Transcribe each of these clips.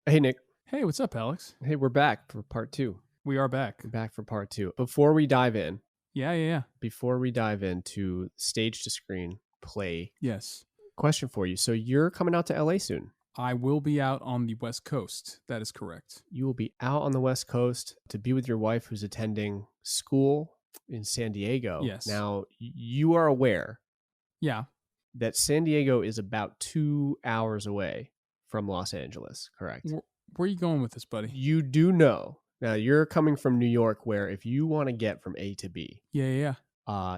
Hey, Nick. Hey, what's up, Alex? Hey, we're back for part two. We are back. We're back for part two. Before we dive in, Yeah. before we dive into stage to screen play, Yes. question for you. So you're coming out to LA soon. I will be out on the West Coast. That is correct. You will be out on the West Coast to be with your wife who's attending school in San Diego. Yes. Now, you are aware Yeah. that San Diego is about 2 hours away from Los Angeles, correct? Where are you going with this, buddy? You do know. Now, you're coming from New York, where if you want to get from A to B, Yeah.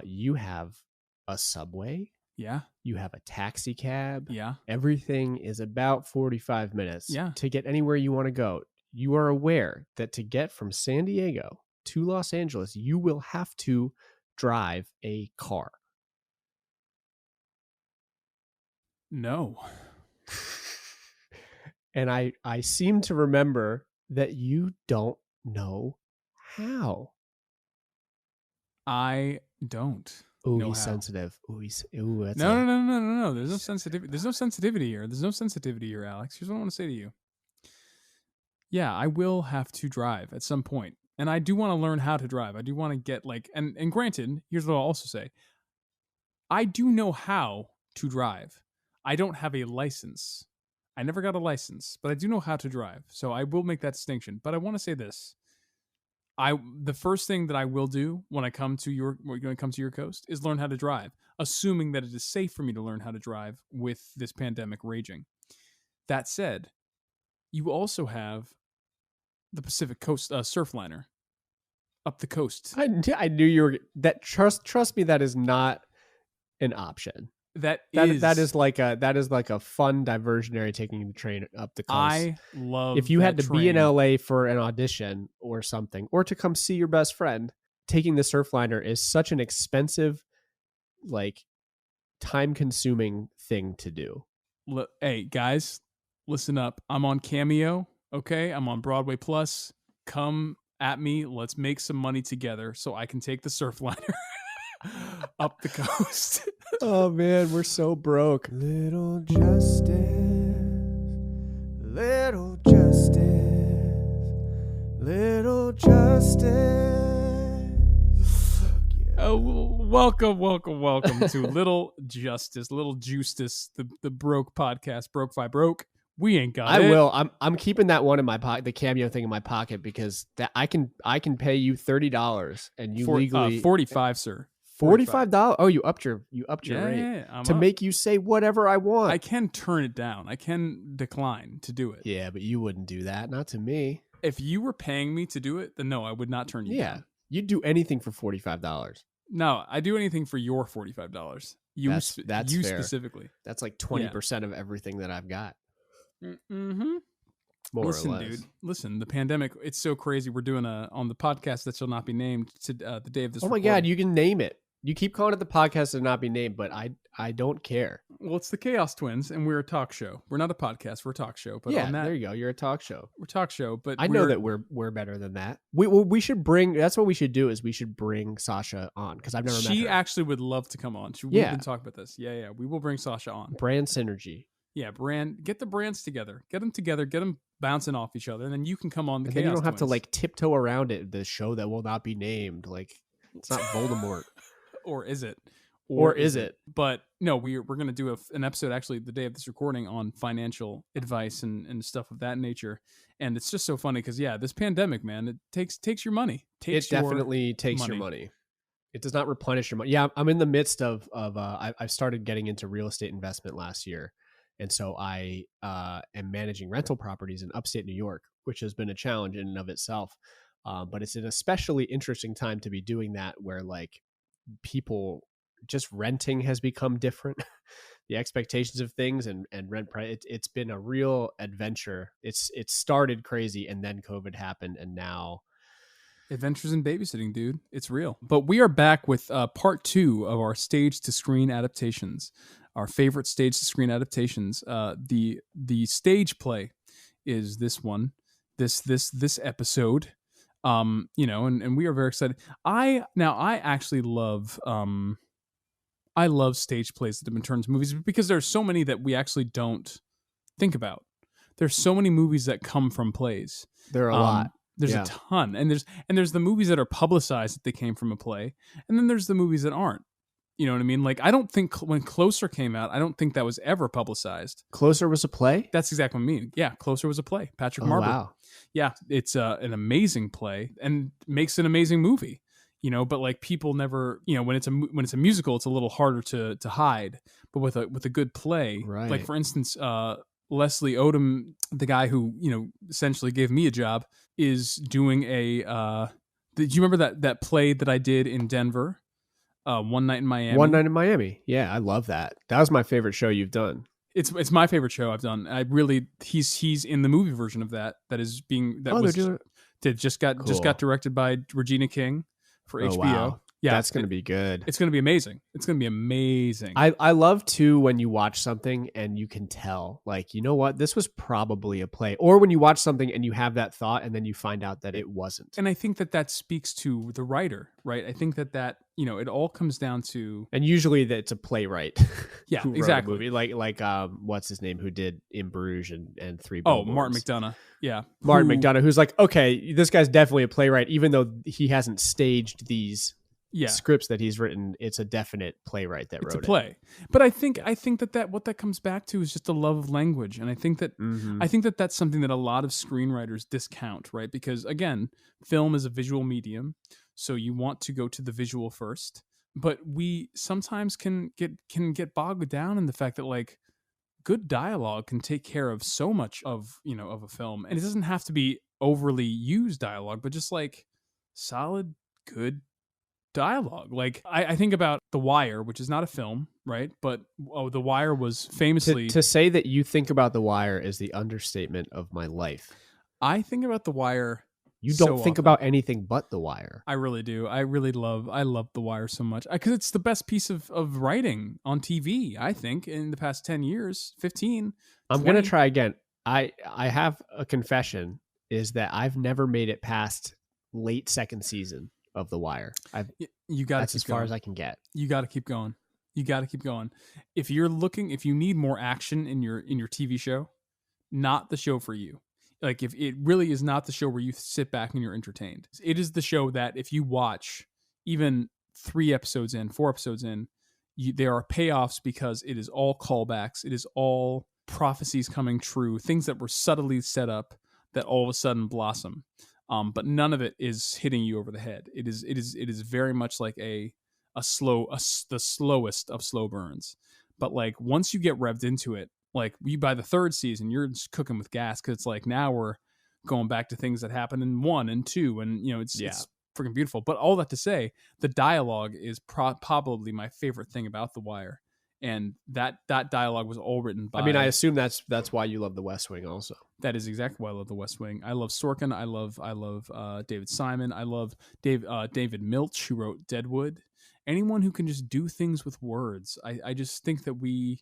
you have a subway. Yeah. You have a taxi cab. Yeah. Everything is about 45 minutes Yeah. to get anywhere you want to go. You are aware that to get from San Diego to Los Angeles, you will have to drive a car. No. And I seem to remember that you don't know how. I don't. Ooh, know he's how. sensitive. That's No. There's no sensitivity. There's no sensitivity here. There's no sensitivity here, Alex. Here's what I want to say to you. Yeah, I will have to drive at some point. And I do want to learn how to drive. I do want to get and granted, here's what I'll also say. I do know how to drive. I don't have a license. I never got a license, but I do know how to drive. So I will make that distinction. But I want to say this. The first thing that I will do when I come to your coast is learn how to drive, assuming that it is safe for me to learn how to drive with this pandemic raging. That said, you also have the Pacific Coast Surfliner up the coast. I knew you were that. Trust me, that is not an option. That is like a fun diversionary taking the train up the coast. I love. If you had to be in LA for an audition or something, or to come see your best friend, taking the Surfliner is such an expensive, time-consuming thing to do. Hey guys, listen up. I'm on Cameo. Okay, I'm on Broadway Plus. Come at me. Let's make some money together so I can take the Surfliner up the coast. Oh man, we're so broke. Little justice, little justice, little justice. Yeah. Oh, welcome to Little Justice, Little Justice, the broke podcast. Broke by broke. We ain't got it. I will. I'm keeping that one in my pocket, the Cameo thing in my pocket, because that I can pay you $30 and you legally $45, sir. $45. Oh, you upped your rate to make you say whatever I want. I can turn it down. I can decline to do it. Yeah, but you wouldn't do that. Not to me. If you were paying me to do it, then no, I would not turn you down. You'd do anything for $45. No, I do anything for your $45. That's you fair. Specifically. That's like 20% of everything that I've got. Mm-hmm. Listen, or less. Dude. Listen, the pandemic, it's so crazy. We're doing on the podcast that shall not be named to the day of this recording. My God, you can name it. You keep calling it the podcast to not be named, but I don't care. Well, it's the Chaos Twins, and we're a talk show. We're not a podcast. We're a talk show. But yeah, there you go. You're a talk show. We're a talk show, but I know that we're better than that. We should bring. That's what we should do. Is we should bring Sasha on because I've never met her. She actually would love to come on. We've been talking about this. Yeah. We will bring Sasha on. Brand synergy. Yeah, get the brands together. Get them together. Get them bouncing off each other, and then you can come on the. And Chaos then you don't have Twins. to tiptoe around it. The show that will not be named. It's not Voldemort. Or is it? Or is it? But no, we're going to do an episode actually the day of this recording on financial advice and stuff of that nature. And it's just so funny because this pandemic, man, it takes your money. It definitely takes your money. It does not replenish your money. Yeah, I'm in the midst of I've started getting into real estate investment last year. And so I am managing rental properties in upstate New York, which has been a challenge in and of itself. But it's an especially interesting time to be doing that where people just renting has become different. The expectations of things and rent price. It's been a real adventure. It started crazy and then COVID happened and now adventures in babysitting, dude. It's real. But we are back with part 2 of our stage to screen adaptations. Our favorite stage to screen adaptations. The stage play is this one. This episode. And we are very excited. I actually love I love stage plays that have been turned into movies because there's so many that we actually don't think about. there's so many movies that come from plays. There are a lot. There's a ton, and there's the movies that are publicized that they came from a play, and then there's the movies that aren't. You know what I mean? Like, I don't think when Closer came out, I don't think that was ever publicized. Closer was a play? That's exactly what I mean. Yeah, Closer was a play. Patrick Marber. Wow. Yeah, it's an amazing play and makes an amazing movie. You know, but like people never, you know, when it's a musical, it's a little harder to hide. But with a good play, right. Like for instance, Leslie Odom, the guy who, you know, essentially gave me a job, is doing a. Did you remember that play that I did in Denver? One Night in Miami. One Night in Miami. Yeah, I love that. That was my favorite show you've done. It's my favorite show I've done. I really he's in the movie version of that is being just got directed by Regina King for HBO. Wow. Yeah, that's going to be good. It's going to be amazing. It's going to be amazing. I love too when you watch something and you can tell, like, you know what, this was probably a play, or when you watch something and you have that thought and then you find out that it wasn't. And I think that speaks to the writer, right? I think that you know, it all comes down to, and usually that it's a playwright. Yeah, who exactly. Wrote a movie. Like what's his name who did In Bruges and Three Billboards. Oh, Martin McDonagh. Yeah, Martin McDonagh, who's like, okay, this guy's definitely a playwright, even though he hasn't staged these. Scripts that he's written. It's a definite playwright that wrote it. It's a play. But I think that what that comes back to is just a love of language, and I think that that's something that a lot of screenwriters discount, right? Because again, film is a visual medium, so you want to go to the visual first. But we sometimes can get bogged down in the fact that, like, good dialogue can take care of so much of, you know, of a film, and it doesn't have to be overly used dialogue, but just like solid, good dialogue. Like I think about The Wire, which is not a film, right? But The Wire was famously... To say that you think about The Wire is the understatement of my life. I think about The Wire. You don't think about anything but The Wire. I really do. I love The Wire so much because it's the best piece of writing on TV, I think, in the past 10 years, 15. I'm going to try again. I have a confession, is that I've never made it past late second season of The Wire. That's as far as I can get. You got to keep going. If you need more action in your TV show, not the show for you. Like, if it really is not the show where you sit back and you're entertained. It is the show that if you watch even 4 episodes in, there are payoffs because it is all callbacks. It is all prophecies coming true, things that were subtly set up that all of a sudden blossom. But none of it is hitting you over the head. It is very much like the slowest of slow burns. But like once you get revved into it, like by the 3rd season, you're just cooking with gas, because it's like now we're going back to things that happened in 1 and 2, and you know it's freaking beautiful. But all that to say, the dialogue is probably my favorite thing about The Wire. And that dialogue was all written by... I mean, I assume that's why you love The West Wing also. That is exactly why I love The West Wing. I love Sorkin. I love David Simon. I love David Milch, who wrote Deadwood. Anyone who can just do things with words. I just think that we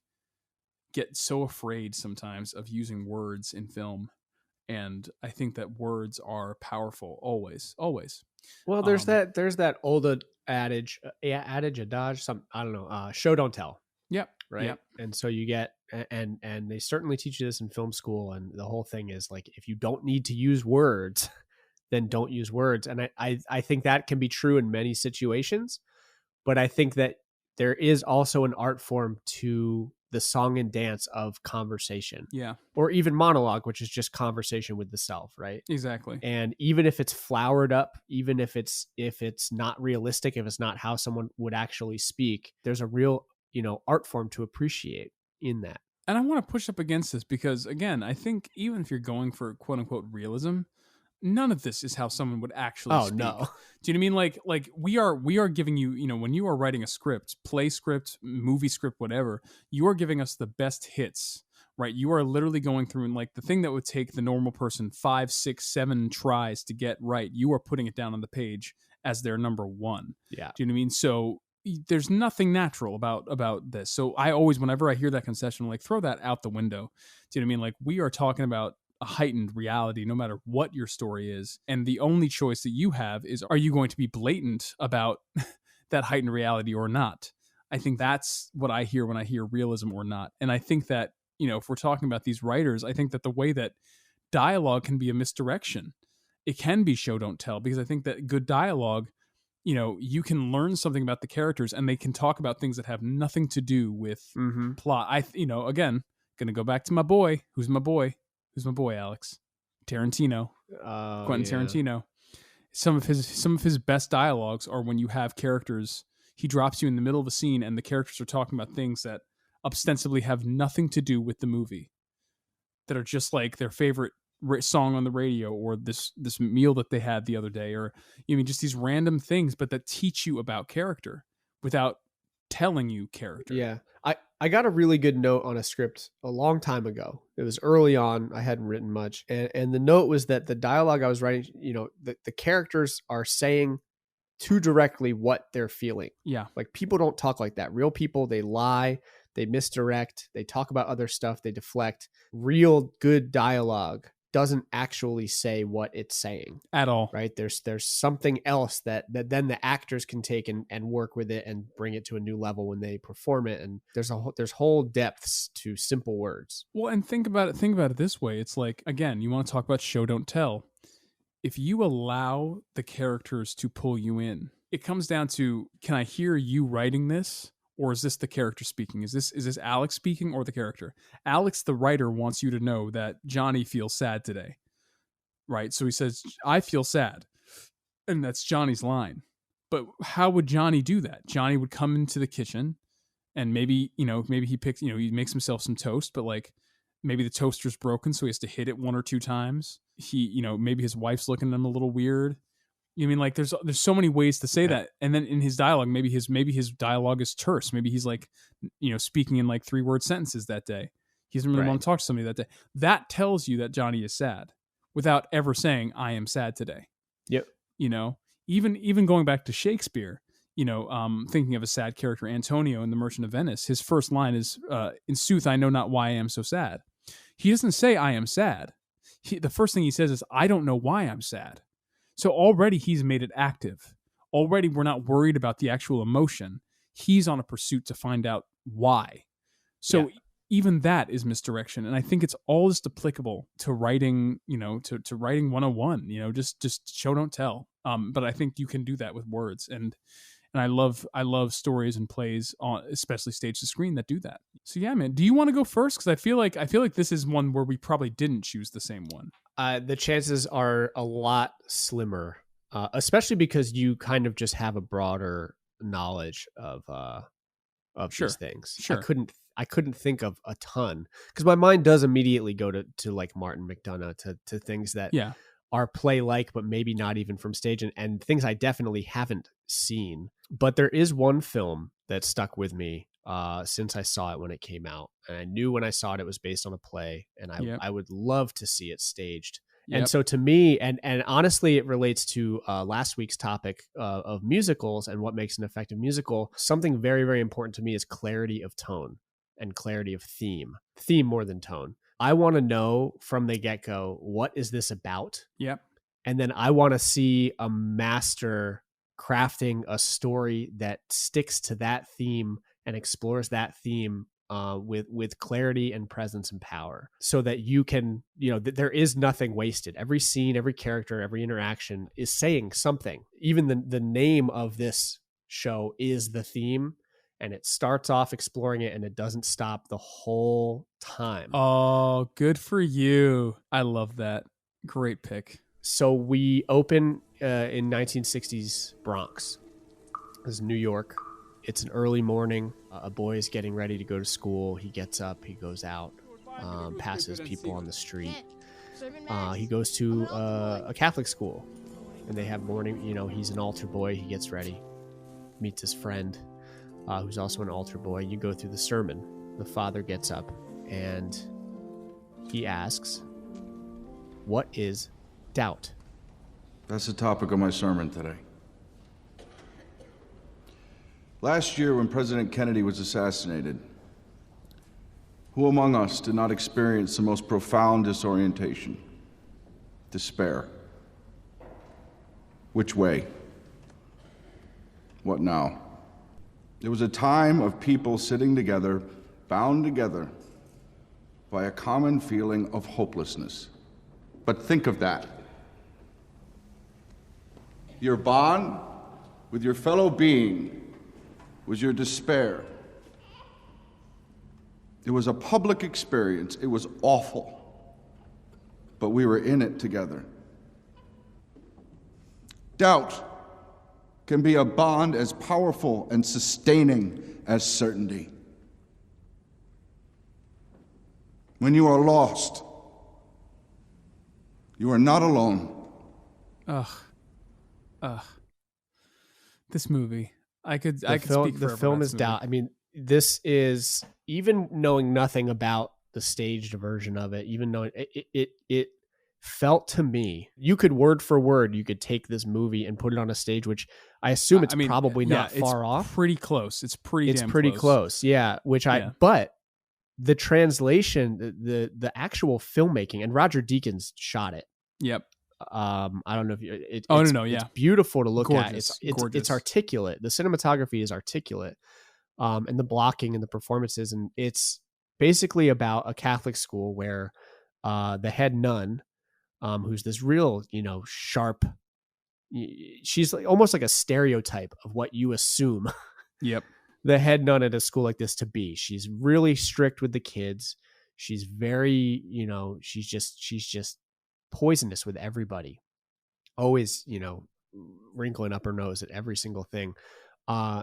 get so afraid sometimes of using words in film. And I think that words are powerful, always. Well, there's that old adage, I don't know, show don't tell. Yep. Right. Yep. And so you get, and they certainly teach you this in film school. And the whole thing is like, if you don't need to use words, then don't use words. And I think that can be true in many situations, but I think that there is also an art form to the song and dance of conversation. Yeah. Or even monologue, which is just conversation with the self. Right. Exactly. And even if it's flowered up, even if it's not realistic, if it's not how someone would actually speak, there's a real, art form to appreciate in that. And I want to push up against this because, again, I think even if you're going for quote unquote realism, none of this is how someone would actually speak. No. Do you know what I mean? Like we are giving you, when you are writing a script, play script, movie script, whatever, you are giving us the best hits, right? You are literally going through, and like the thing that would take the normal person 5, 6, 7 tries to get right, you are putting it down on the page as their number 1. Yeah. Do you know what I mean? So there's nothing natural about this. So I always, whenever I hear that concession, I'm like, throw that out the window. Do you know what I mean? Like, we are talking about a heightened reality, no matter what your story is. And the only choice that you have is, are you going to be blatant about that heightened reality or not? I think that's what I hear when I hear realism or not. And I think that if we're talking about these writers, I think that the way that dialogue can be a misdirection, it can be show don't tell, because I think that good dialogue, you can learn something about the characters and they can talk about things that have nothing to do with plot. Again, going to go back to my boy. Who's my boy, Alex? Tarantino. Quentin Tarantino. Some of his best dialogues are when you have characters, he drops you in the middle of a scene and the characters are talking about things that ostensibly have nothing to do with the movie, that are just like their favorite song on the radio, or this meal that they had the other day, or just these random things, but that teach you about character without telling you character. Yeah. I got a really good note on a script a long time ago. It was early on. I hadn't written much. And the note was that the dialogue I was writing, the characters are saying too directly what they're feeling. Yeah. Like, people don't talk like that. Real people, they lie, they misdirect, they talk about other stuff, they deflect. Real good dialogue doesn't actually say what it's saying at all. Right? There's something else that then the actors can take and work with it and bring it to a new level when they perform it. And there's whole depths to simple words. Well, and think about it this way. It's like, again, you want to talk about show don't tell. If you allow the characters to pull you in, it comes down to, can I hear you writing this? Or is this the character speaking? Is this Alex speaking or the character? Alex, the writer, wants you to know that Johnny feels sad today, right? So he says, I feel sad. And that's Johnny's line. But how would Johnny do that? Johnny would come into the kitchen and maybe he picks, he makes himself some toast, but like maybe the toaster's broken, so he has to hit it 1 or 2 times. He, maybe his wife's looking at him a little weird. Like there's so many ways to say that. And then in his dialogue, maybe his dialogue is terse. Maybe he's like, speaking in like 3-word sentences that day. He doesn't really want to talk to somebody that day. That tells you that Johnny is sad without ever saying, I am sad today. Yep. Even going back to Shakespeare, thinking of a sad character, Antonio in The Merchant of Venice, his first line is, in sooth, I know not why I am so sad. He doesn't say I am sad. The first thing he says is, I don't know why I'm sad. So already he's made it active. Already we're not worried about the actual emotion. He's on a pursuit to find out why. So even that is misdirection. And I think it's all just applicable to writing, to writing 101, just show, don't tell. But I think you can do that with words. And I love stories and plays, especially stage to screen, that do that. So yeah, man, do you want to go first? Because I feel like this is one where we probably didn't choose the same one. The chances are a lot slimmer, especially because you kind of just have a broader knowledge of these things. Sure. I couldn't think of a ton, because my mind does immediately go to like Martin McDonagh, to things that are play-like, but maybe not even from stage, and things I definitely haven't seen. But there is one film that stuck with me since I saw it when it came out. And I knew when I saw it, it was based on a play, and I would love to see it staged. Yep. And so to me, and honestly, it relates to last week's topic of musicals and what makes an effective musical. Something very, very important to me is clarity of tone and clarity of theme more than tone. I want to know from the get-go, what is this about? Yep. And then I want to see a master crafting a story that sticks to that theme and explores that theme with clarity and presence and power, so that you can, there is nothing wasted. Every scene, every character, every interaction is saying something. Even the name of this show is the theme, and it starts off exploring it and it doesn't stop the whole time. Oh, good for you. I love that. Great pick. So we open in 1960s Bronx. This is New York. It's an early morning. A boy is getting ready to go to school. He gets up, he goes out, passes people on the street. He goes to a Catholic school, and they have morning, he's an altar boy. He gets ready, meets his friend, who's also an altar boy. You go through the sermon. The father gets up and he asks, what is doubt? That's the topic of my sermon today. Last year, when President Kennedy was assassinated, who among us did not experience the most profound disorientation? Despair. Which way? What now? It was a time of people sitting together, bound together, by a common feeling of hopelessness. But think of that. Your bond with your fellow being was your despair. It was a public experience. It was awful. But we were in it together. Doubt can be a bond as powerful and sustaining as certainty. When you are lost, you are not alone. This movie, I could speak for the film is doubt. I mean, this is, even knowing nothing about the staged version of it, even knowing it felt to me, you could word for word, you could take this movie and put it on a stage, which I assume it's probably not far off. Pretty close. It's pretty close. Yeah. But the translation, the actual filmmaking, and Roger Deakins shot it. Yep. I don't know if it's it's beautiful to look at. Gorgeous. It's articulate. The cinematography is articulate, and the blocking and the performances, and it's basically about a Catholic school where the head nun, who's this real, sharp, she's like almost like a stereotype of what you assume. Yep. The head nun at a school like this to be. She's really strict with the kids. She's very, she's just poisonous with everybody. Always, wrinkling up her nose at every single thing.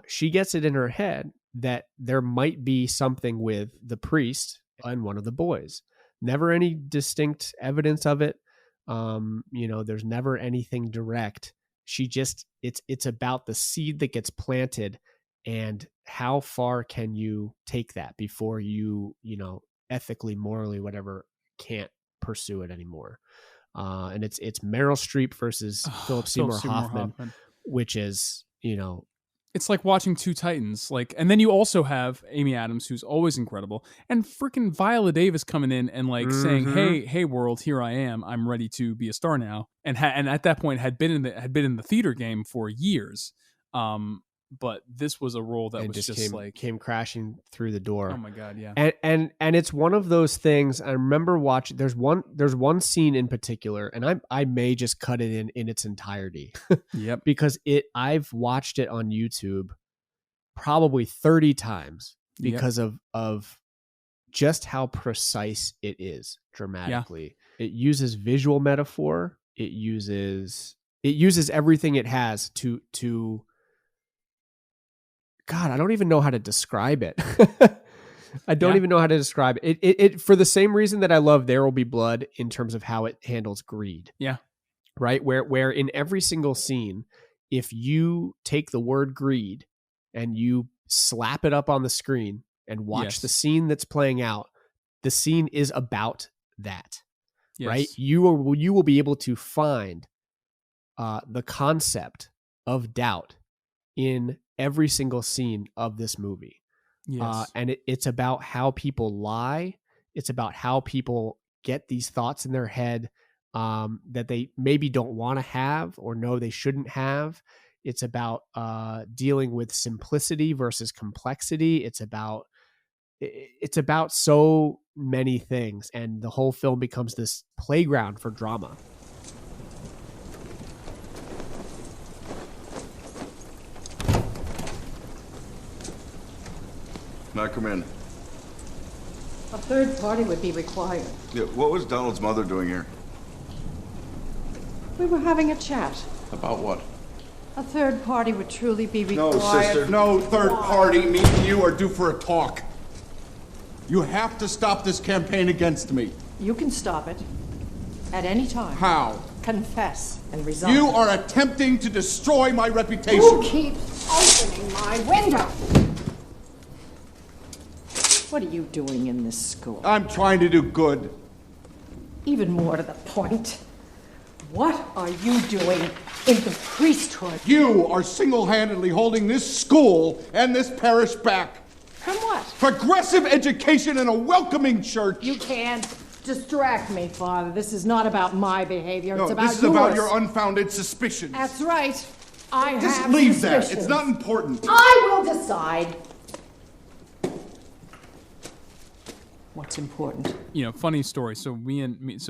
She gets it in her head that there might be something with the priest and one of the boys. Never any distinct evidence of it. There's never anything direct. She just, it's about the seed that gets planted and how far can you take that before you, ethically, morally, whatever, can't pursue it anymore. And it's Meryl Streep versus Philip Seymour Hoffman, which is, it's like watching two titans. And then you also have Amy Adams, who's always incredible, and freaking Viola Davis coming in and saying, "Hey, world, here I am. I'm ready to be a star now." And at that point had been in the theater game for years. But this was a role that was just came crashing through the door. Oh my God, yeah. And it's one of those things. I remember watching. There's one scene in particular, and I may just cut it in its entirety. Yep. Because I've watched it on YouTube probably 30 times because of just how precise it is dramatically. Yeah. It uses visual metaphor. It uses everything it has to God, I don't even know how to describe it. I don't even know how to describe it. It for the same reason that I love There Will Be Blood in terms of how it handles greed. Yeah. Right? Where in every single scene, if you take the word greed and you slap it up on the screen and watch the scene that's playing out, the scene is about that. Yes. Right? You will be able to find the concept of doubt in every single scene of this movie. Yes. And it's about how people lie. It's about how people get these thoughts in their head that they maybe don't want to have or know they shouldn't have. It's about dealing with simplicity versus complexity. It's about so many things. And the whole film becomes this playground for drama. Now come in. A third party would be required. Yeah, what was Donald's mother doing here? We were having a chat. About what? A third party would truly be required. No, sister, no third party. Me and you are due for a talk. You have to stop this campaign against me. You can stop it. At any time. How? Confess and resign. You are attempting to destroy my reputation. Who keeps opening my window? What are you doing in this school? I'm trying to do good. Even more to the point, what are you doing in the priesthood? You are single-handedly holding this school and this parish back. From what? Progressive education and a welcoming church. You can't distract me, Father. This is not about my behavior. No, it's about yours. This is about your unfounded suspicions. That's right. Just leave that. It's not important. I will decide. What's important? Funny story. So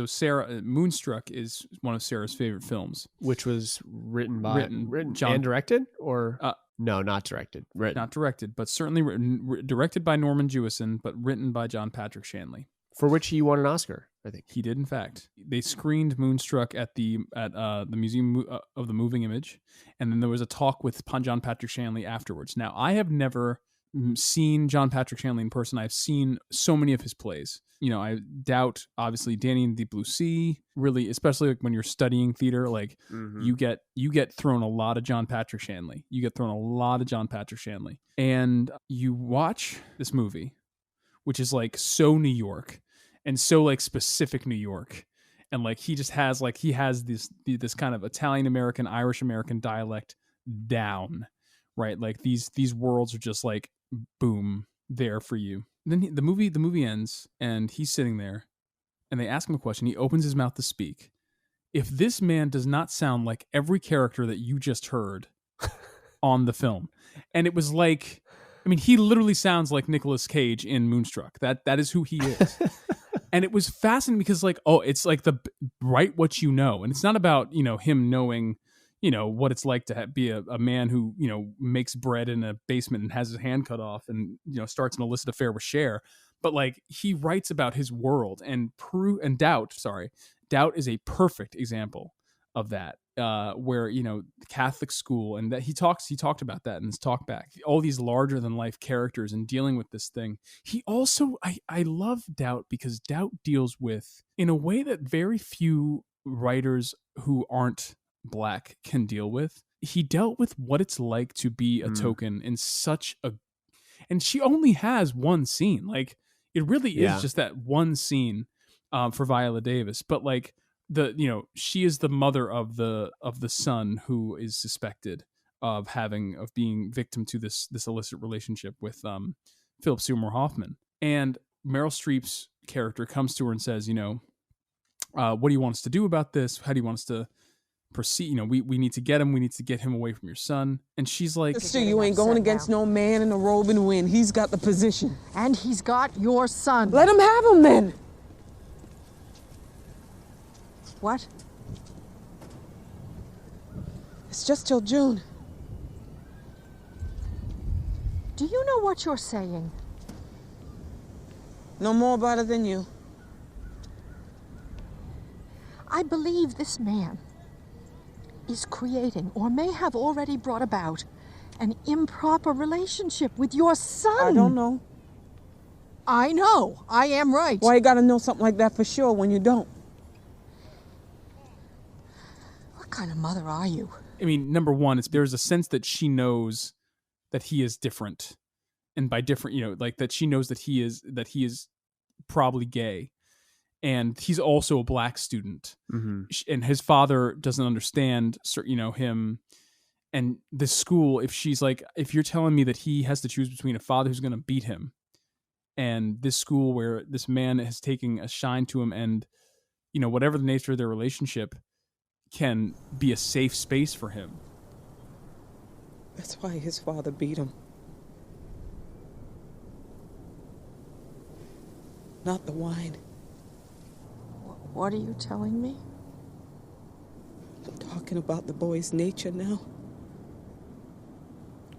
Sarah, Moonstruck is one of Sarah's favorite films, which was written and directed, or no, not directed. Written. Not directed, but certainly written, directed by Norman Jewison, but written by John Patrick Shanley, for which he won an Oscar. I think he did. In fact, they screened Moonstruck at the Museum of the Moving Image, and then there was a talk with John Patrick Shanley afterwards. Now, I have never seen John Patrick Shanley in person. I've seen so many of his plays. I doubt, obviously, Danny and the Blue Sea, really, especially like when you're studying theater, like you get thrown a lot of John Patrick Shanley. And you watch this movie, which is like so New York and so like specific New York. And like he has this kind of Italian American, Irish American dialect down, right? Like these worlds are just like boom, there for you. And then the movie ends, and he's sitting there, and they ask him a question. He opens his mouth to speak. If this man does not sound like every character that you just heard on the film, and it was like, he literally sounds like Nicolas Cage in Moonstruck. That is who he is. And it was fascinating because it's like write what you know, and it's not about him knowing what it's like to be a man who, makes bread in a basement and has his hand cut off and, starts an illicit affair with Cher. But like he writes about his world and Doubt is a perfect example of that, where, the Catholic school, and that he talked about that in his talk back, all these larger than life characters and dealing with this thing. He also, I love Doubt because Doubt deals with, in a way that very few writers who aren't Black can deal with. He dealt with what it's like to be a token in and she only has one scene. Like it really is just that one scene for Viola Davis, but like she is the mother of the son who is suspected of being victim to this illicit relationship with Philip Seymour Hoffman. And Meryl Streep's character comes to her and says, what do you want us to do about this? How do you want us to proceed? We need to get him. We need to get him away from your son. And she's like, Sister, you ain't going against no man in a robe and win. He's got the position. And he's got your son. Let him have him then. What? It's just till June. Do you know what you're saying? No more about it than you. I believe this man is creating, or may have already brought about, an improper relationship with your son. I don't know. I know. I am right. Why you gotta know something like that for sure when you don't? What kind of mother are you? Number one, there's a sense that she knows that he is different. And by different, like that she knows that he is probably gay. And he's also a Black student, and his father doesn't understand, him and this school. If you're telling me that he has to choose between a father who's going to beat him and this school where this man has taken a shine to him, and whatever the nature of their relationship can be a safe space for him. That's why his father beat him. Not the wine. What are you telling me? I'm talking about the boy's nature now.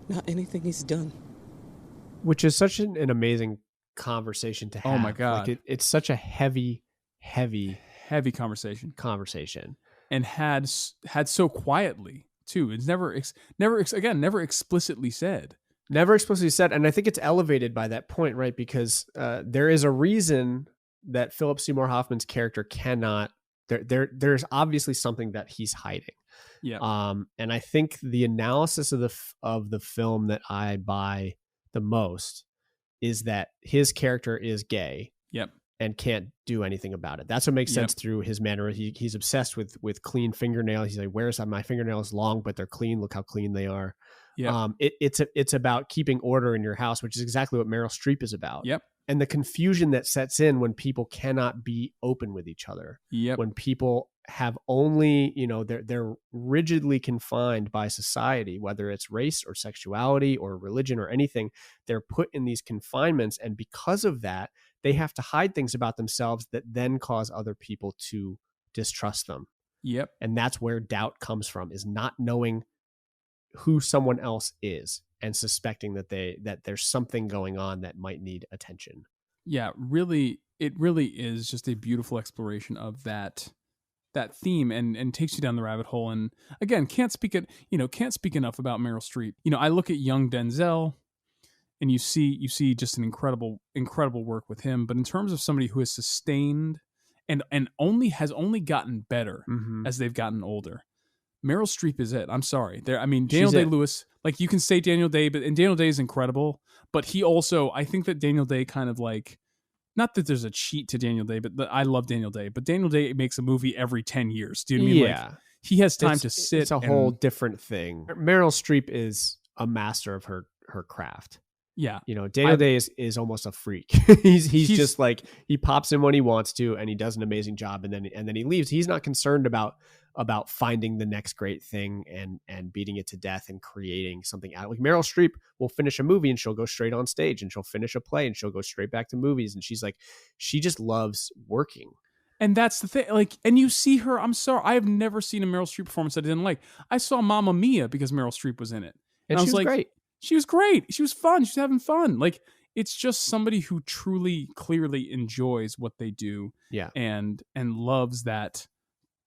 Not anything he's done. Which is such an amazing conversation to have. Oh my God. Like it's such a heavy conversation. And had so quietly too. It's never explicitly said. Never explicitly said. And I think it's elevated by that point, right? Because there is a reason that Philip Seymour Hoffman's character cannot. There's obviously something that he's hiding. Yeah. And I think the analysis of the film that I buy the most is that his character is gay. Yep. And can't do anything about it. That's what makes sense through his manner. He's obsessed with clean fingernails. He's like, "Where's my fingernails long, but they're clean. Look how clean they are." Yeah. It's about keeping order in your house, which is exactly what Meryl Streep is about. Yep. And the confusion that sets in when people cannot be open with each other. Yep. When people have only, they're rigidly confined by society, whether it's race or sexuality or religion or anything, they're put in these confinements. And because of that, they have to hide things about themselves that then cause other people to distrust them. Yep. And that's where doubt comes from, is not knowing who someone else is and suspecting that there's something going on that might need attention. Yeah, really, it really is just a beautiful exploration of that theme and takes you down the rabbit hole. And again, can't speak enough about Meryl Streep. I look at young Denzel, and you see just an incredible work with him. But in terms of somebody who has sustained and has only gotten better as they've gotten older, Meryl Streep is it. I'm sorry. Daniel Day-Lewis, like, you can say Daniel Day, and Daniel Day is incredible, but he also, I think that Daniel Day kind of like, not that there's a cheat to Daniel Day, but I love Daniel Day, but Daniel Day makes a movie every 10 years. Do you know what I mean? Yeah. Like, he has time to sit. It's a whole different thing. Meryl Streep is a master of her craft. Yeah. Daniel Day is almost a freak. he's just like, he pops in when he wants to, and he does an amazing job, and then he leaves. He's not concerned about finding the next great thing and beating it to death and creating something out. Like, Meryl Streep will finish a movie and she'll go straight on stage, and she'll finish a play and she'll go straight back to movies. And she's like, she just loves working. And that's the thing. Like, and you see her, I'm sorry, I have never seen a Meryl Streep performance that I didn't like. I saw Mamma Mia because Meryl Streep was in it. And she was like, great. She was great. She was fun. She was having fun. Like, it's just somebody who truly, clearly enjoys what they do. Yeah. And loves that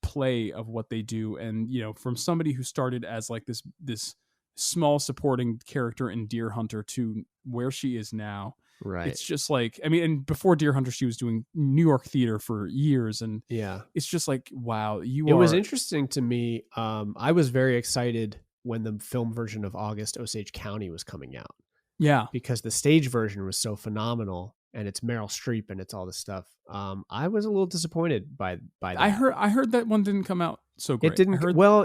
play of what they do. And, from somebody who started as like this small supporting character in Deer Hunter to where she is now. Right. It's just like, and before Deer Hunter, she was doing New York theater for years. And yeah, it's just like, wow, it was interesting to me. I was very excited when the film version of August Osage County was coming out. Yeah. Because the stage version was so phenomenal, and it's Meryl Streep and it's all this stuff. I was a little disappointed by that. I heard that one didn't come out so great. It didn't.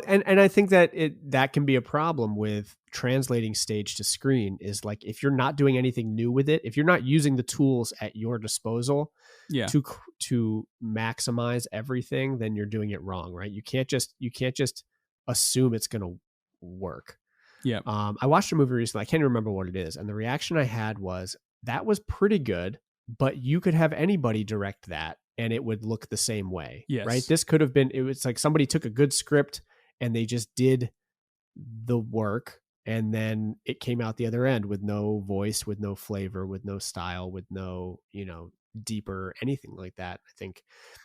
And I think that can be a problem with translating stage to screen, is like, if you're not doing anything new with it, if you're not using the tools at your disposal to maximize everything, then you're doing it wrong, right? You can't just assume it's going to work. Yeah. I watched a movie recently. I can't remember what it is. And the reaction I had was, that was pretty good, but you could have anybody direct that and it would look the same way. Yes. Right. This could have been, it was like somebody took a good script and they just did the work, and then it came out the other end with no voice, with no flavor, with no style, with no, deeper anything like that.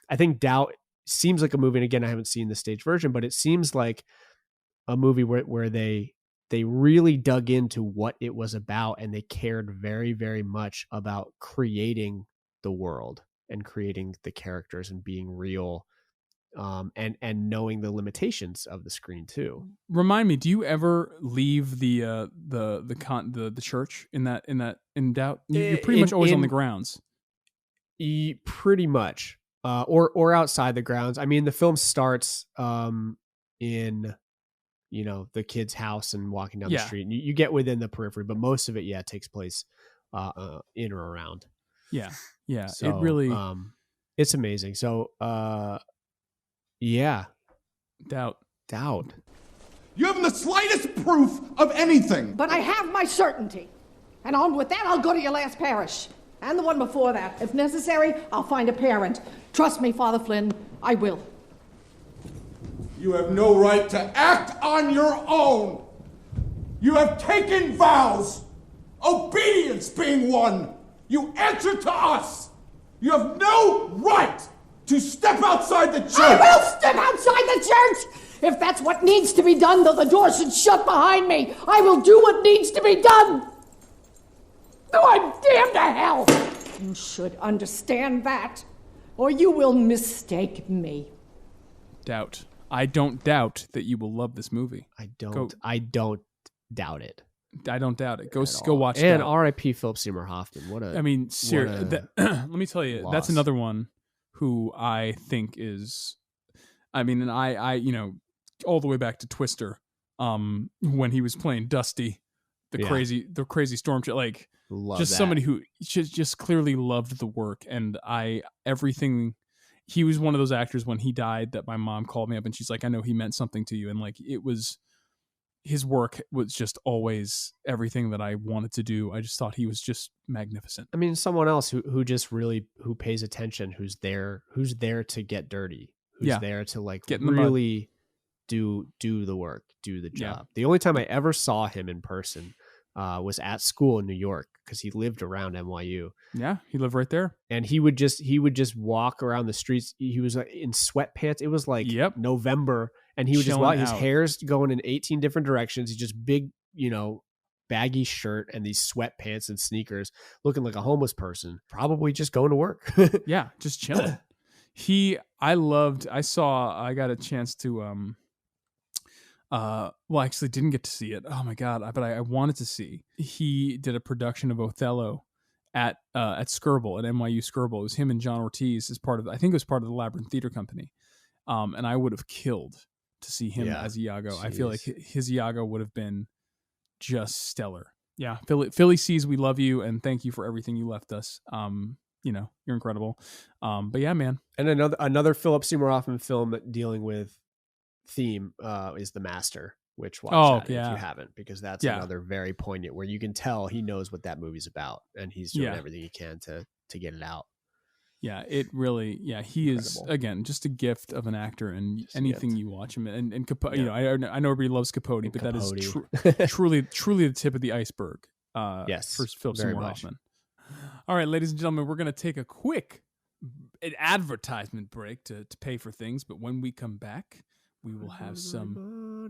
I think Doubt seems like a movie. And again, I haven't seen the stage version, but it seems like a movie where they really dug into what it was about, and they cared very, very much about creating the world and creating the characters and being real, and knowing the limitations of the screen too. Remind me, do you ever leave the church in Doubt? You're pretty much always on the grounds. Pretty much, or outside the grounds. I mean, the film starts in the kid's house and walking down the street, and you get within the periphery, but most of it, takes place in or around. Yeah. So, it really, it's amazing. So, Doubt. You haven't the slightest proof of anything. But I have my certainty. And on with that, I'll go to your last parish. And the one before that. If necessary, I'll find a parent. Trust me, Father Flynn, I will. You have no right to act on your own. You have taken vows, obedience being one. You answer to us. You have no right to step outside the church. I will step outside the church! If that's what needs to be done, though the door should shut behind me, I will do what needs to be done. Though I'm damned to hell. You should understand that, or you will mistake me. Doubt. I don't doubt that you will love this movie. I don't doubt it. I don't doubt it. Go watch it. And R.I.P. Philip Seymour Hoffman. Let me tell you, loss. That's another one who I think is, and I all the way back to Twister, when he was playing Dusty, the crazy storm, like, love just that. somebody who just clearly loved the work. And he was one of those actors when he died that my mom called me up and she's like, I know he meant something to you. And like, his work was just always everything that I wanted to do. I just thought he was just magnificent. I mean, someone else who just really who pays attention, who's there to get dirty, who's there to like Get really do the work, do the job. Yeah. The only time I ever saw him in person was at school in New York, because he lived around NYU. Yeah, he lived right there. And he would just walk around the streets. He was like in sweatpants. It was like November, and he would just walk. His hair's going in 18 different directions. He's just big, baggy shirt and these sweatpants and sneakers, looking like a homeless person, probably just going to work. Yeah, just chilling. I got a chance to well, actually didn't get to see it. Oh my God. But I wanted to see. He did a production of Othello at Skirball, at NYU Skirball. It was him and John Ortiz as part of, I think it was part of the Labyrinth Theater Company. And I would have killed to see him as Iago. Jeez. I feel like his Iago would have been just stellar. Yeah. Philly Seas, we love you and thank you for everything you left us. You're incredible. But yeah, man. And another Philip Seymour Hoffman film dealing with theme is The Master, which watch that if you haven't, because that's another very poignant, where you can tell he knows what that movie's about and he's doing everything he can to get it out. Yeah, it really, he incredible. Is, again, just a gift of an actor, and just anything you watch him and Capote, I know everybody loves Capote, but Capote. That is truly the tip of the iceberg. For Philip Seymour Hoffman. All right, ladies and gentlemen, we're going to take a quick advertisement break to pay for things, but when we come back, we will have some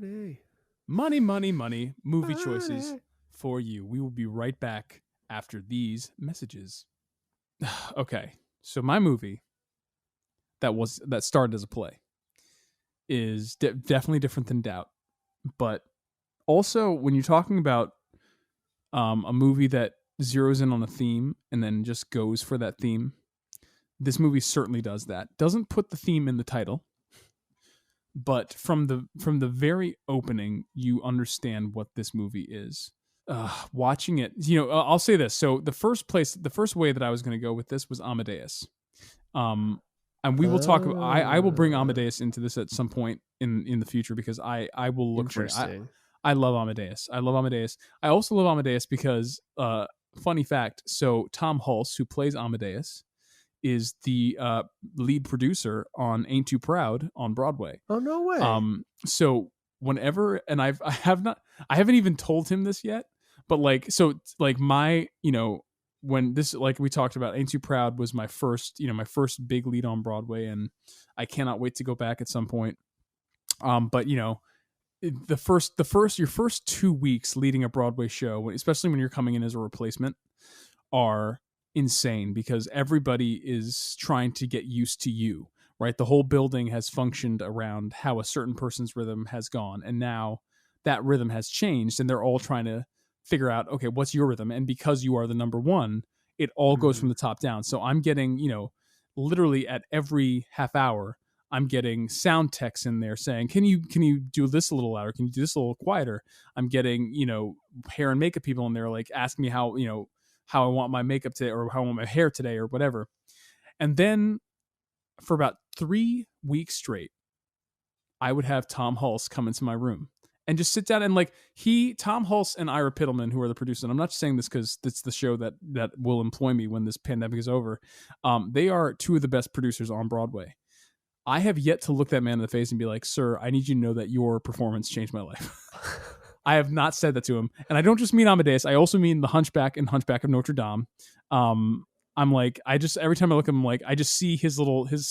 money movie choices for you. We will be right back after these messages. Okay, so my movie that started as a play is definitely different than Doubt, but also when you're talking about a movie that zeroes in on a theme and then just goes for that theme, this movie certainly does that. Doesn't put the theme in the title, but from the very opening, you understand what this movie is. Watching it, I'll say this. So the first way that I was going to go with this was Amadeus. And we will talk about, I will bring Amadeus into this at some point in the future, because I will look for it. I love Amadeus. I also love Amadeus because, funny fact, so Tom Hulse, who plays Amadeus, is the lead producer on Ain't Too Proud on Broadway. Oh, no way. So whenever, and I haven't even told him this yet, but when this, like we talked about, Ain't Too Proud was my first big lead on Broadway, and I cannot wait to go back at some point. But your first 2 weeks leading a Broadway show, especially when you're coming in as a replacement, are insane, because everybody is trying to get used to you, right? The whole building has functioned around how a certain person's rhythm has gone, and now that rhythm has changed, and they're all trying to figure out, okay, what's your rhythm? And because you are the number one, it all goes from the top down. So I'm getting, literally at every half hour, I'm getting sound techs in there saying, can you do this a little louder? Can you do this a little quieter? I'm getting, hair and makeup people in there, like asking me how I want my makeup today, or how I want my hair today, or whatever. And then for about 3 weeks straight, I would have Tom Hulse come into my room and just sit down, and Tom Hulse and Ira Pittleman, who are the producers, and I'm not just saying this because it's the show that will employ me when this pandemic is over. They are two of the best producers on Broadway. I have yet to look that man in the face and be like, sir, I need you to know that your performance changed my life. I have not said that to him. And I don't just mean Amadeus. I also mean the Hunchback and Hunchback of Notre Dame. I'm like, every time I look at him, I just see his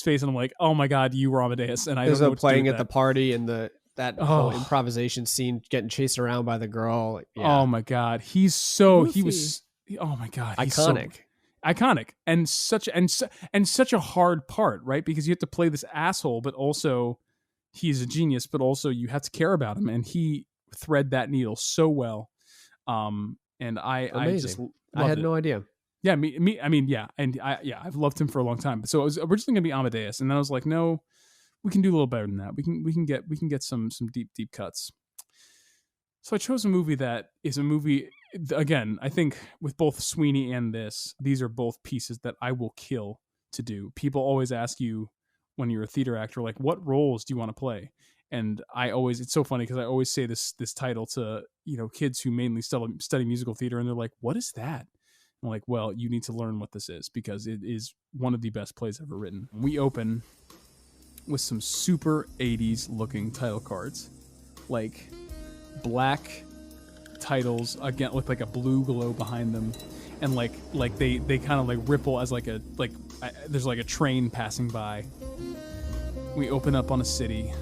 face, and I'm like, oh my God, you were Amadeus. And I don't know what playing to do at the party, and that whole improvisation scene, getting chased around by the girl. Yeah. Oh my God. He was, oh my God. Iconic. And such a hard part, right? Because you have to play this asshole, but also he's a genius, but also you have to care about him. And he thread that needle so well. And I just had no idea. Yeah, I've loved him for a long time. So it was originally gonna be Amadeus, and then I was like, no, we can do a little better than that. We can get some deep cuts. So I chose a movie that is a movie, again, I think with both Sweeney and this, these are both pieces that I will kill to do. People always ask you when you're a theater actor, like, what roles do you want to play? And it's so funny because I always say this title to, kids who mainly study musical theater, and they're like, what is that? I'm like, well, you need to learn what this is because it is one of the best plays ever written. We open with some super 80s looking title cards, like black titles again with like a blue glow behind them, and like they kind of like ripple as there's like a train passing by. We open up on a city,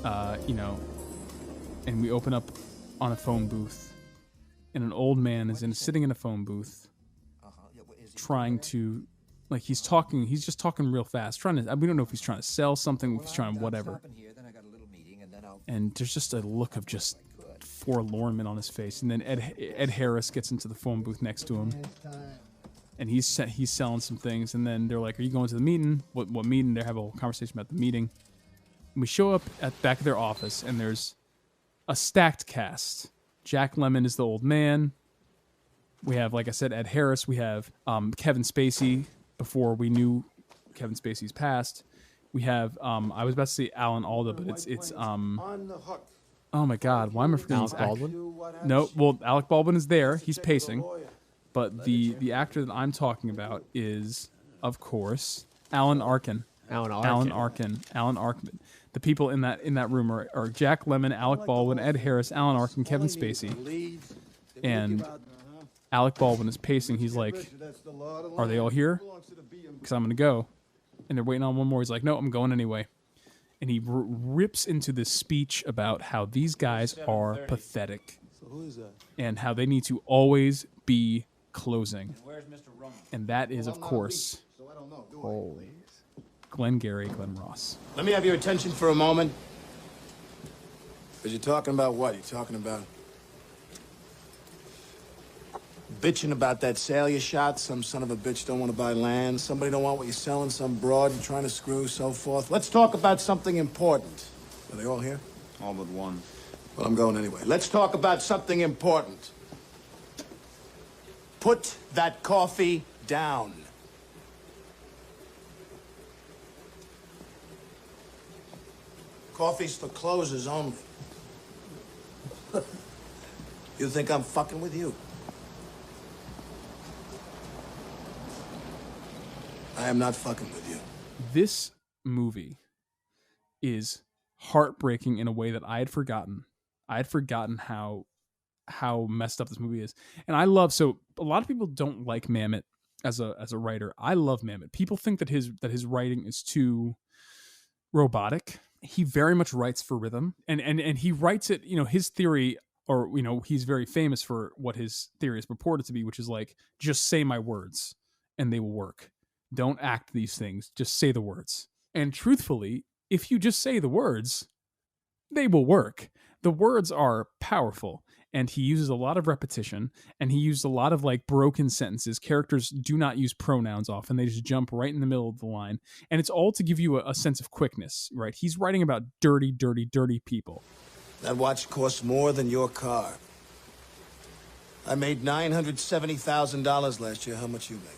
and we open up on a phone booth, and an old man is sitting in a phone booth, trying to, like, he's just talking real fast, we don't know if he's trying to sell something, if he's trying whatever. And there's just a look of just forlornment on his face, and then Ed Harris gets into the phone booth next to him, and he's selling some things, and then they're like, "Are you going to the meeting? What meeting?" They have a whole conversation about the meeting. And we show up at the back of their office, and there's a stacked cast. Jack Lemmon is the old man. We have, like I said, Ed Harris. We have Kevin Spacey before we knew Kevin Spacey's past. We have I was about to say Alan Alda, but it's oh my God, why am I forgetting Alec Baldwin? No, well, Alec Baldwin is there. He's pacing. But the actor that I'm talking about is, of course, Alan Arkin. Alan Arkin. The people in that room are Jack Lemmon, Alec Baldwin, Ed Harris, Alan Arkin, Kevin Spacey. And Alec Baldwin is pacing. He's like, "Are they all here? Because I'm going to go." And they're waiting on one more. He's like, "No, I'm going anyway." And he rips into this speech about how these guys are pathetic and how they need to always be closing. And that is, of course, Always. Glengarry Glen Ross. Let me have your attention for a moment. Because you're talking about what? You're talking about bitching about that sale you shot. Some son of a bitch don't want to buy land. Somebody don't want what you're selling. Some broad you're trying to screw, so forth. Let's talk about something important. Are they all here? All but one. Well, I'm going anyway. Let's talk about something important. Put that coffee down. Coffee's for closers only. You think I'm fucking with you? I am not fucking with you. This movie is heartbreaking in a way that I had forgotten. I had forgotten how messed up this movie is. And I love, so a lot of people don't like Mamet as a writer. I love Mamet. People think that his writing is too robotic. He very much writes for rhythm, and he writes it, his theory, or he's very famous for what his theory is purported to be, which is like, just say my words and they will work. Don't act these things, just say the words. And truthfully, if you just say the words, they will work. The words are powerful, and he uses a lot of repetition, and he used a lot of like broken sentences. Characters do not use pronouns often. They just jump right in the middle of the line, and it's all to give you a sense of quickness, right? He's writing about dirty, dirty, dirty people. That watch costs more than your car. I made $970,000 last year. How much you make?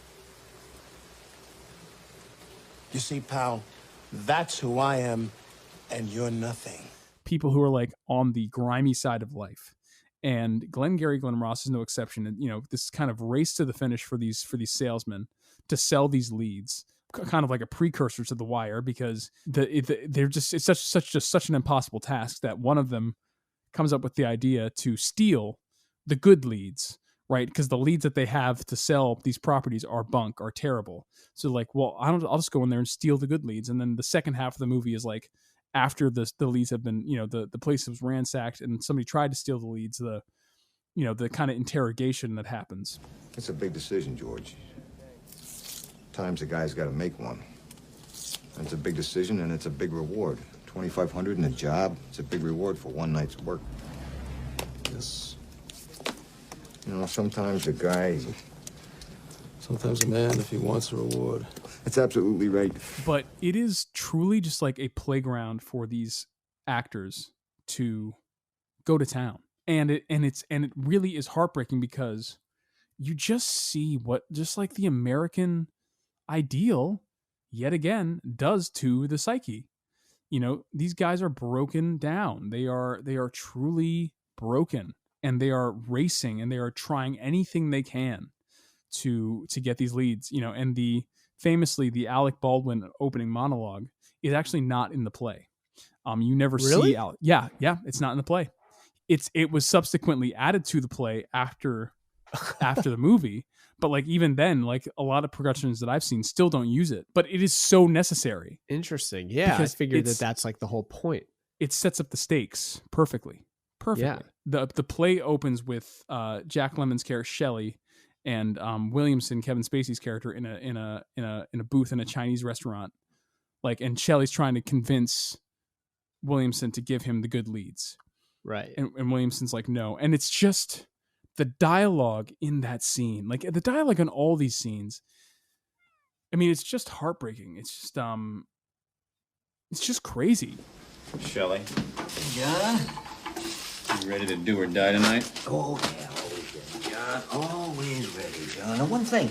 You see, pal, that's who I am, and you're nothing. People who are like on the grimy side of life. And Glengarry Glen Ross is no exception. And, this kind of race to the finish for these salesmen to sell these leads, kind of like a precursor to The Wire, because it's such an impossible task that one of them comes up with the idea to steal the good leads, right? Because the leads that they have to sell these properties are bunk, are terrible. So like, well, I'll just go in there and steal the good leads. And then the second half of the movie is like, after the leads have been, the place was ransacked and somebody tried to steal the leads, the kind of interrogation that happens. It's a big decision, George. Times a guy's got to make one. And it's a big decision, and it's a big reward. $2,500 in a job, it's a big reward for one night's work. Yes. Sometimes a guy... Sometimes a man, if he wants a reward. That's absolutely right. But it is truly just like a playground for these actors to go to town. And it really is heartbreaking because you just see what just like the American ideal yet again does to the psyche. these guys are broken down. They are truly broken, and they are racing, and they are trying anything they can to get these leads, and famously the Alec Baldwin opening monologue is actually not in the play. You never see Alec. Yeah, it's not in the play. It was subsequently added to the play after the movie, but like even then, like a lot of productions that I've seen still don't use it, but it is so necessary. Interesting. Yeah, I figured that's like the whole point. It sets up the stakes perfectly. Yeah. The play opens with Jack Lemmon's character Shelley and Williamson, Kevin Spacey's character, in a booth in a Chinese restaurant, and Shelley's trying to convince Williamson to give him the good leads, right? And Williamson's like, no, and it's just the dialogue in that scene, like the dialogue in all these scenes. I mean, it's just heartbreaking. It's just crazy. Shelley. Yeah. You ready to do or die tonight? Oh, yeah, always ready, John. Always ready, John. And one thing,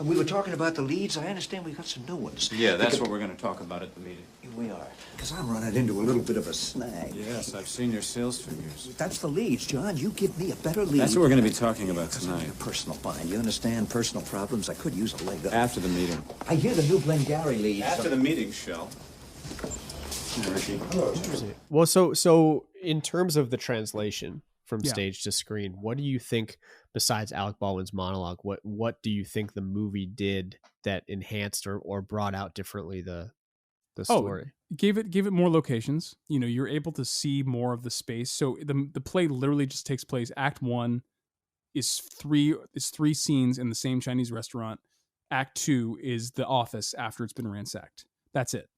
we were talking about the leads. I understand we got some new ones. Yeah, that's what we're going to talk about at the meeting. We are. Because I'm running into a little bit of a snag. Yes, I've seen your sales figures. That's the leads, John. You give me a better lead. That's what we're going to be talking about tonight. A personal bind. You understand? Personal problems. I could use a leg up. After the meeting. I hear the new Glengarry leads. After the meeting, Shell. Well, so in terms of the translation from stage to screen, what do you think, besides Alec Baldwin's monologue, what do you think the movie did that enhanced or brought out differently the story? Gave it more locations. You're able to see more of the space. So the play literally just takes place. Act 1 is three scenes in the same Chinese restaurant. Act 2 is the office after it's been ransacked. That's it.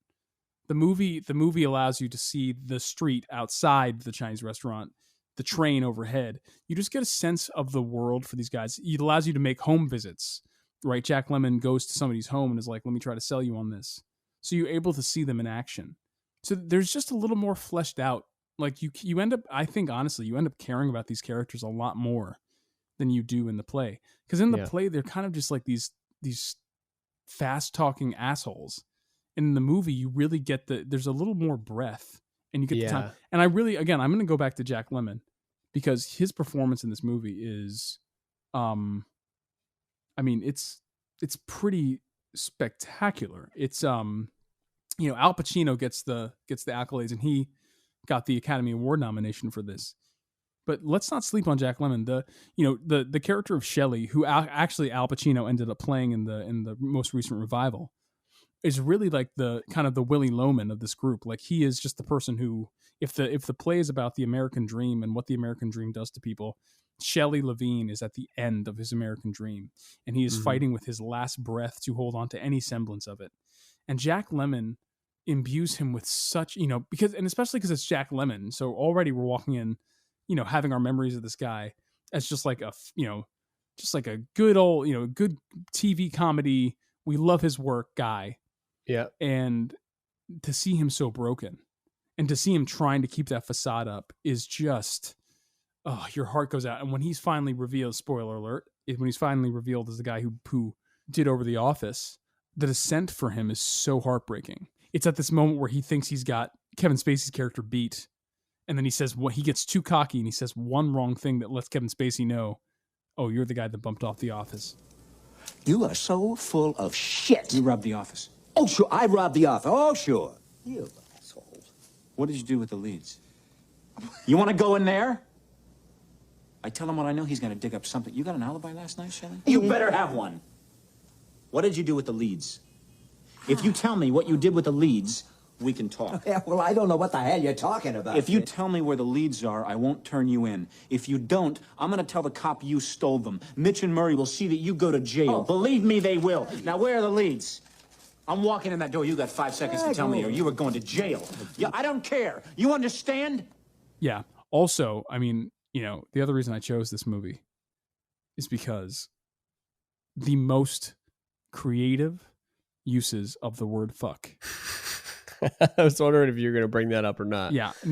The movie allows you to see the street outside the Chinese restaurant, the train overhead. You just get a sense of the world for these guys. It allows you to make home visits, right? Jack Lemmon goes to somebody's home and is like, let me try to sell you on this. So you're able to see them in action. So there's just a little more fleshed out. Like you end up, I think honestly, you end up caring about these characters a lot more than you do in the play. Because in the play, they're kind of just like these fast talking assholes. And in the movie, you really get there's a little more breath, and you get the time. And I'm going to go back to Jack Lemmon, because his performance in this movie is, it's pretty spectacular. It's, Al Pacino gets the accolades, and he got the Academy Award nomination for this. But let's not sleep on Jack Lemmon. The character of Shelley, who actually Al Pacino ended up playing in the most recent revival, is really like the kind of the Willy Loman of this group. Like, he is just the person who, if the play is about the American dream and what the American dream does to people, Shelley Levine is at the end of his American dream, and he is fighting with his last breath to hold on to any semblance of it. And Jack Lemmon imbues him with such, especially because it's Jack Lemmon. So already we're walking in, having our memories of this guy as just like a good old, good TV comedy. We love his work guy. Yeah. And to see him so broken, and to see him trying to keep that facade up, is just, your heart goes out. And when he's finally revealed, spoiler alert, when he's finally revealed as the guy who did Over the Office, the descent for him is so heartbreaking. It's at this moment where he thinks he's got Kevin Spacey's character beat. And then he says, he gets too cocky, and he says one wrong thing that lets Kevin Spacey know, oh, you're the guy that bumped off The Office. You are so full of shit. You robbed the office. Oh, sure. I robbed the office. Oh, sure. You asshole. What did you do with the leads? You want to go in there? I tell him what I know, he's going to dig up something. You got an alibi last night, Shelley? You better have one. What did you do with the leads? If you tell me what you did with the leads, we can talk. Yeah, well, I don't know what the hell you're talking about. If you tell me where the leads are, I won't turn you in. If you don't, I'm going to tell the cop you stole them. Mitch and Murray will see that you go to jail. Oh. Believe me, they will. Now, where are the leads? I'm walking in that door. You got 5 seconds to tell me, or you are going to jail. Yeah, I don't care. You understand? Yeah. Also, the other reason I chose this movie is because the most creative uses of the word fuck. I was wondering if you were going to bring that up or not. Yeah. No.